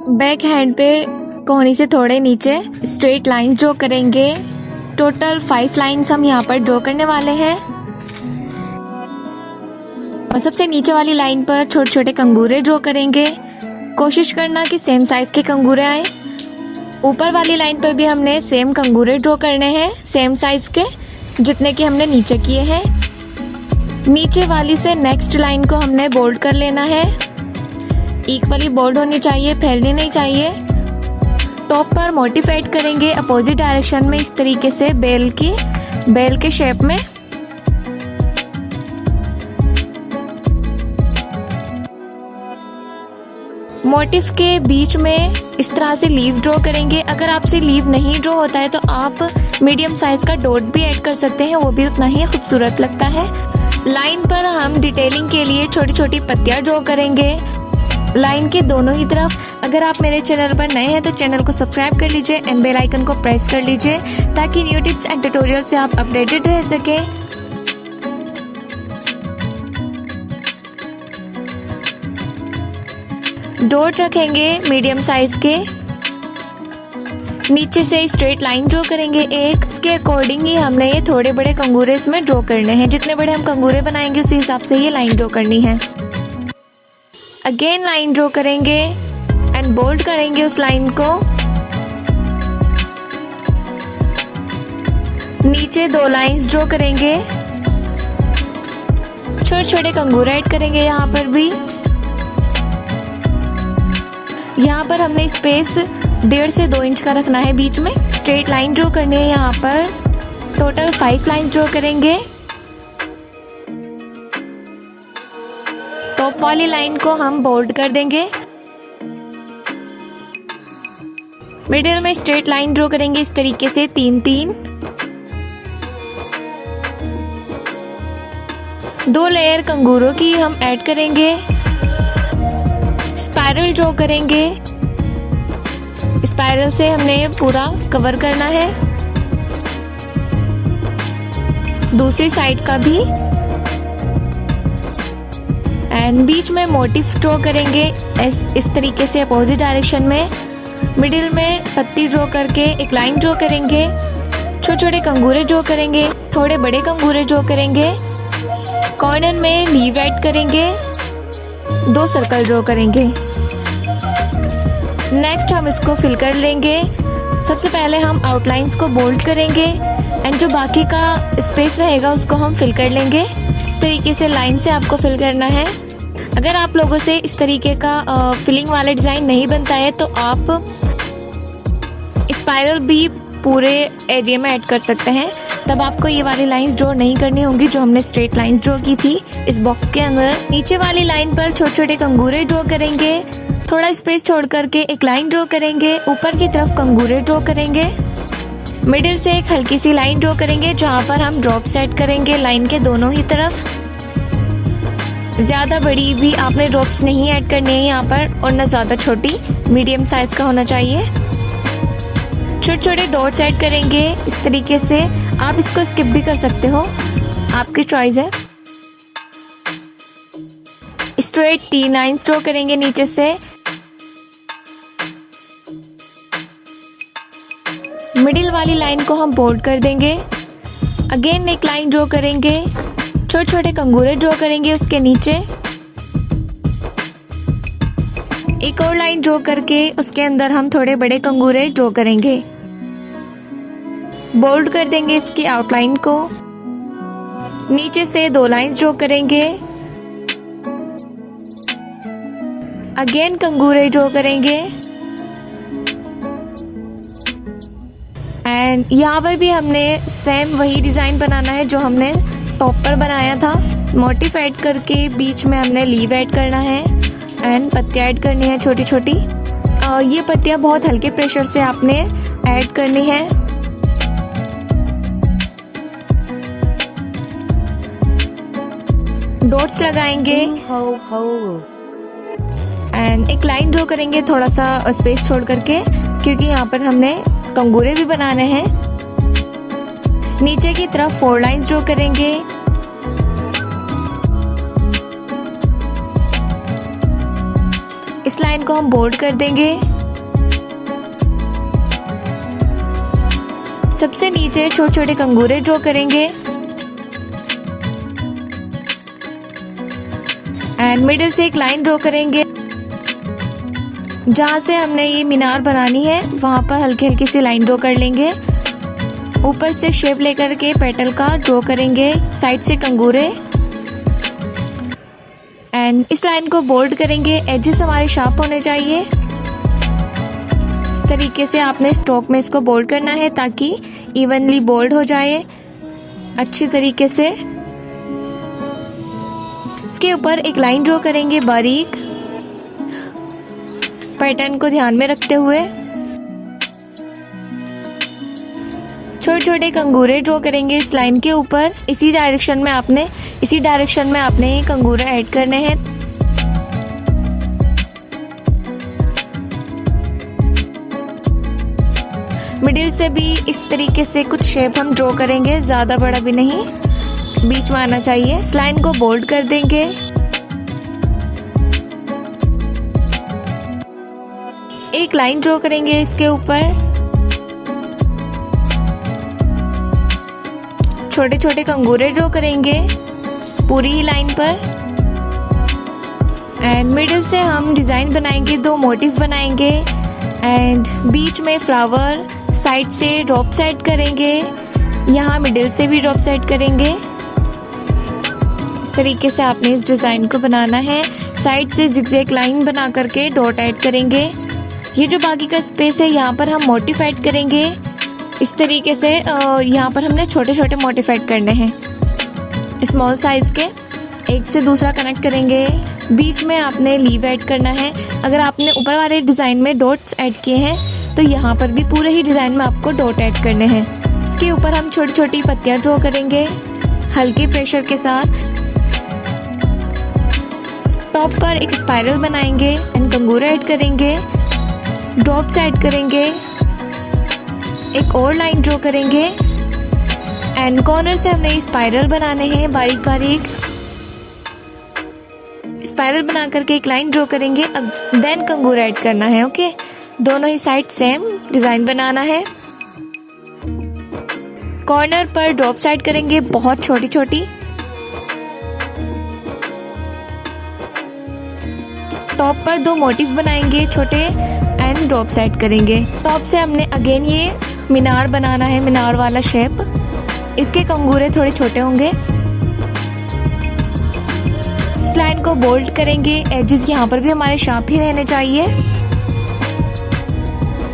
Back hand पे कोहनी से थोड़े नीचे स्ट्रेट लाइंस ड्रॉ करेंगे। टोटल 5 लाइंस हम यहाँ पर ड्रॉ करने वाले हैं और सबसे नीचे वाली लाइन पर छोटे छोटे कंगूरे ड्रॉ करेंगे। कोशिश करना कि सेम साइज के कंगूरे आए। ऊपर वाली लाइन पर भी हमने सेम कंगूरे ड्रॉ करने हैं, सेम साइज के जितने कि हमने नीचे किए हैं। नीचे वाली से नेक्स्ट लाइन को हमने बोल्ड कर लेना है। इक्वली बोल्ड होनी चाहिए, फैलनी नहीं चाहिए। टॉप पर मोटिफ ऐड करेंगे अपोजिट डायरेक्शन में, इस तरीके से बेल के शेप में। मोटिफ के बीच में इस तरह से लीव ड्रॉ करेंगे। अगर आपसे लीव नहीं ड्रॉ होता है तो आप मीडियम साइज का डॉट भी ऐड कर सकते हैं, वो भी उतना ही खूबसूरत लगता है। लाइन पर हम डिटेलिंग के लिए छोटी छोटी पत्तियां ड्रॉ करेंगे लाइन के दोनों ही तरफ। अगर आप मेरे चैनल पर नए हैं तो चैनल को सब्सक्राइब कर लीजिए एंड बेल आइकन को प्रेस कर लीजिए ताकि न्यू टिप्स एंड ट्यूटोरियल से आप अपडेटेड रह सके। डॉट रखेंगे मीडियम साइज के। नीचे से स्ट्रेट लाइन ड्रॉ करेंगे एक। इसके अकॉर्डिंग ही हमने ये थोड़े बड़े कंगूरे इसमें ड्रॉ करने हैं। जितने बड़े हम कंगूरे बनाएंगे उसी हिसाब से ये लाइन ड्रॉ करनी है। अगेन लाइन ड्रॉ करेंगे एंड बोल्ड करेंगे उस लाइन को। नीचे 2 लाइंस ड्रॉ करेंगे। छोटे छोटे कंगूरे ऐड करेंगे यहाँ पर भी। यहाँ पर हमने स्पेस 1.5 से 2 इंच का रखना है बीच में। स्ट्रेट लाइन ड्रॉ करनी है यहाँ पर। टोटल 5 लाइंस ड्रॉ करेंगे। टॉप वाली लाइन को हम बोल्ड कर देंगे। मिडिल में स्ट्रेट लाइन ड्रॉ करेंगे इस तरीके से 3-3। 2 लेयर कंगूरों की हम ऐड करेंगे। स्पाइरल ड्रॉ करेंगे। स्पाइरल से हमने पूरा कवर करना है, दूसरी साइड का भी। एंड बीच में मोटिफ ड्रॉ करेंगे इस तरीके से अपोजिट डायरेक्शन में। मिडिल में पत्ती ड्रॉ करके एक लाइन ड्रॉ करेंगे। छोटे छोटे कंगूरे ड्रॉ करेंगे, थोड़े बड़े कंगूरे ड्रॉ करेंगे। कॉर्नर में लीव ऐड करेंगे। 2 सर्कल ड्रॉ करेंगे। नेक्स्ट हम इसको फिल कर लेंगे। सबसे पहले हम आउटलाइंस को बोल्ड करेंगे एंड जो बाकी का स्पेस रहेगा उसको हम फिल कर लेंगे। इस तरीके से लाइन से आपको फिल करना है। अगर आप लोगों से इस तरीके का फिलिंग वाला डिज़ाइन नहीं बनता है तो आप स्पाइरल भी पूरे एरिया में ऐड कर सकते हैं। तब आपको ये वाली लाइंस ड्रॉ नहीं करनी होंगी जो हमने स्ट्रेट लाइंस ड्रॉ की थी इस बॉक्स के अंदर। नीचे वाली लाइन पर छोटे छोटे कंगूरे ड्रॉ करेंगे। थोड़ा स्पेस छोड़ करके एक लाइन ड्रॉ करेंगे। ऊपर की तरफ कंगूरे ड्रॉ करेंगे। मिडिल से एक हल्की सी लाइन ड्रॉ करेंगे जहाँ पर हम ड्रॉप सेट करेंगे लाइन के दोनों ही तरफ। ज्यादा बड़ी भी आपने ड्रॉप्स नहीं ऐड करनी है यहाँ पर और न ज्यादा छोटी, मीडियम साइज का होना चाहिए। छोटे छोटे डॉट्स ऐड करेंगे इस तरीके से। आप इसको स्किप भी कर सकते हो, आपकी चॉइस है। स्ट्रेट टी लाइंस ड्रॉ करेंगे नीचे से। मिडिल वाली लाइन को हम बोल्ड कर देंगे। अगेन एक लाइन ड्रॉ करेंगे। छोटे छोटे कंगूरे ड्रॉ करेंगे उसके नीचे। एक और लाइन ड्रॉ करके उसके अंदर हम थोड़े बड़े कंगूरे ड्रॉ करेंगे। बोल्ड कर देंगे इसकी आउटलाइन को। नीचे से 2 लाइंस ड्रॉ करेंगे। अगेन कंगूरे ड्रॉ करेंगे। एंड यहाँ पर भी हमने सेम वही डिजाइन बनाना है जो हमने टॉप पर बनाया था। मोटिफ ऐड करके बीच में हमने लीव ऐड करना है एंड पत्तियां ऐड करनी है छोटी छोटी। ये पत्तियां बहुत हल्के प्रेशर से आपने ऐड करनी है। डॉट्स लगाएंगे एंड एक लाइन ड्रॉ करेंगे थोड़ा सा स्पेस छोड़ करके, क्योंकि यहाँ पर हमने कंगूरे भी बनाने हैं। नीचे की तरफ 4 लाइंस ड्रॉ करेंगे। इस लाइन को हम बोल्ड कर देंगे। सबसे नीचे छोटे छोटे कंगूरे ड्रॉ करेंगे एंड मिडिल से एक लाइन ड्रॉ करेंगे। जहाँ से हमने ये मीनार बनानी है वहाँ पर हल्की हल्की सी लाइन ड्रॉ कर लेंगे। ऊपर से शेप लेकर के पेटल का ड्रॉ करेंगे, साइड से कंगूरे एंड इस लाइन को बोल्ड करेंगे। एजेस हमारे शार्प होने चाहिए। इस तरीके से आपने स्ट्रोक में इसको बोल्ड करना है ताकि इवनली बोल्ड हो जाए अच्छी तरीके से। इसके ऊपर एक लाइन ड्रॉ करेंगे बारीक, पैटर्न को ध्यान में रखते हुए। छोटे छोटे कंगूरे ड्रॉ करेंगे इस लाइन के ऊपर। इसी डायरेक्शन में आपने ये कंगूरे ऐड करने हैं। मिडिल से भी इस तरीके से कुछ शेप हम ड्रॉ करेंगे, ज़्यादा बड़ा भी नहीं, बीच में आना चाहिए। इस लाइन को बोल्ड कर देंगे। एक लाइन ड्रॉ करेंगे इसके ऊपर। छोटे छोटे कंगूरे ड्रॉ करेंगे पूरी ही लाइन पर एंड मिडिल से हम डिज़ाइन बनाएंगे, 2 मोटिव बनाएंगे एंड बीच में फ्लावर, साइड से ड्रॉप सेट करेंगे, यहाँ मिडिल से भी ड्रॉप सेट करेंगे। इस तरीके से आपने इस डिज़ाइन को बनाना है। साइड से जिगजैग लाइन बना करके डॉट ऐड करेंगे। ये जो बाकी का स्पेस है यहाँ पर हम मोटिव ऐड करेंगे। इस तरीके से यहाँ पर हमने छोटे छोटे मोटिव ऐड करने हैं स्मॉल साइज के। एक से दूसरा कनेक्ट करेंगे। बीच में आपने लीव ऐड करना है। अगर आपने ऊपर वाले डिज़ाइन में डॉट्स ऐड किए हैं तो यहाँ पर भी पूरे ही डिज़ाइन में आपको डॉट ऐड करने हैं। इसके ऊपर हम छोटी छोटी पत्तियाँ ड्रॉ करेंगे हल्के प्रेशर के साथ। टॉप पर एक स्पाइरल बनाएंगे एंड कंगूरे ऐड करेंगे, ड्रॉप्स ऐड करेंगे, एक और लाइन ड्रॉ करेंगे एंड कॉर्नर से हमने स्पाइरल बनाने हैं बारीक बारीक। स्पाइरल बना करके एक लाइन ड्रॉ करेंगे, देन कंगूरे ऐड करना है। ओके, दोनों ही साइड सेम डिजाइन बनाना है। कॉर्नर पर ड्रॉप्स ऐड करेंगे बहुत छोटी छोटी। टॉप पर 2 मोटिव बनाएंगे छोटे एंड ड्रॉप्स ऐड करेंगे। टॉप से हमने अगेन ये मीनार बनाना है, मीनार वाला शेप। इसके कंगूरे थोड़े छोटे होंगे। इस लाइन को बोल्ड करेंगे। एजेस यहाँ पर भी हमारे शार्प ही रहने चाहिए।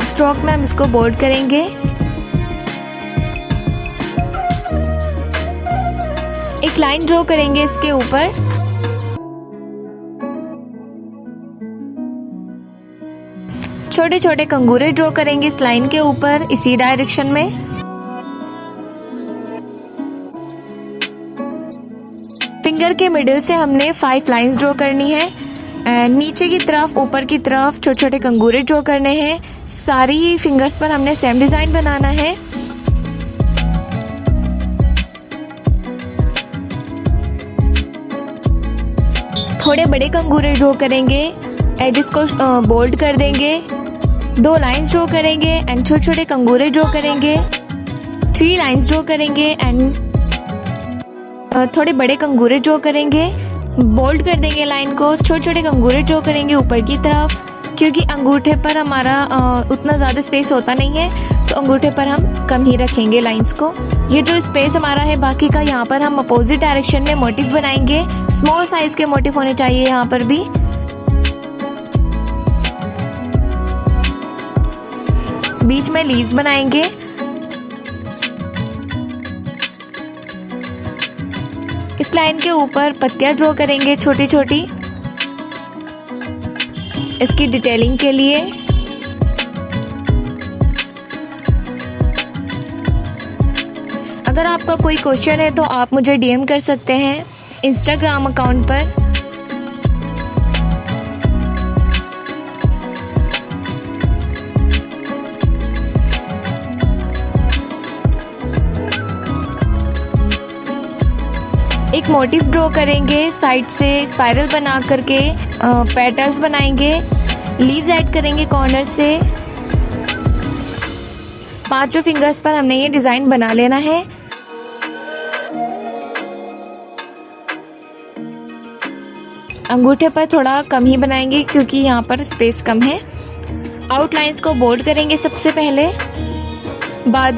स्ट्रोक में हम इसको बोल्ड करेंगे। एक लाइन ड्रॉ करेंगे इसके ऊपर। छोटे छोटे कंगूरे ड्रॉ करेंगे इस लाइन के ऊपर इसी डायरेक्शन में। फिंगर के मिडिल से हमने 5 लाइंस ड्रॉ करनी है एंड नीचे की तरफ ऊपर की तरफ छोटे छोटे कंगूरे ड्रॉ करने हैं। सारी फिंगर्स पर हमने सेम डिजाइन बनाना है। थोड़े बड़े कंगूरे ड्रॉ करेंगे, एजेस को बोल्ड कर देंगे, 2 लाइंस ड्रॉ करेंगे एंड छोटे छोटे कंगूरे ड्रॉ करेंगे, 3 लाइंस ड्रॉ करेंगे एंड थोड़े बड़े कंगूरे ड्रॉ करेंगे, बोल्ड कर देंगे लाइन को। छोटे छोटे कंगूरे ड्रॉ करेंगे ऊपर की तरफ, क्योंकि अंगूठे पर हमारा उतना ज़्यादा स्पेस होता नहीं है तो अंगूठे पर हम कम ही रखेंगे लाइंस को। ये जो स्पेस हमारा है बाकी का, यहाँ पर हम अपोजिट डायरेक्शन में मोटिव बनाएंगे। स्मॉल साइज के मोटिव होने चाहिए यहाँ पर भी। बीच में लीव्स बनाएंगे। इस लाइन के ऊपर पत्तियां ड्रॉ करेंगे छोटी छोटी इसकी डिटेलिंग के लिए। अगर आपका कोई क्वेश्चन है तो आप मुझे डीएम कर सकते हैं इंस्टाग्राम अकाउंट पर। एक मोटिव ड्रॉ करेंगे, साइड से स्पाइरल बना करके पेटल्स बनाएंगे, लीव्स ऐड करेंगे कॉर्नर से। पांचों फिंगर्स पर हमने ये डिजाइन बना लेना है। अंगूठे पर थोड़ा कम ही बनाएंगे क्योंकि यहाँ पर स्पेस कम है। आउटलाइंस को बोल्ड करेंगे सबसे पहले, बाद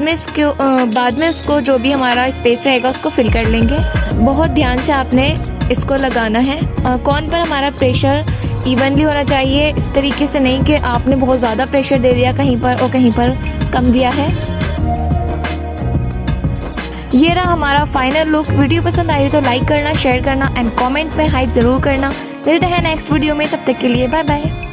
में उसको जो भी हमारा स्पेस रहेगा उसको फिल कर लेंगे। बहुत ध्यान से आपने इसको लगाना है। कॉर्न पर हमारा प्रेशर इवनली होना चाहिए, इस तरीके से नहीं कि आपने बहुत ज़्यादा प्रेशर दे दिया कहीं पर और कहीं पर कम दिया है। ये रहा हमारा फाइनल लुक। वीडियो पसंद आई तो लाइक करना, शेयर करना एंड कमेंट में हाइप ज़रूर करना। मिलते हैं नेक्स्ट वीडियो में, तब तक के लिए बाय बाय।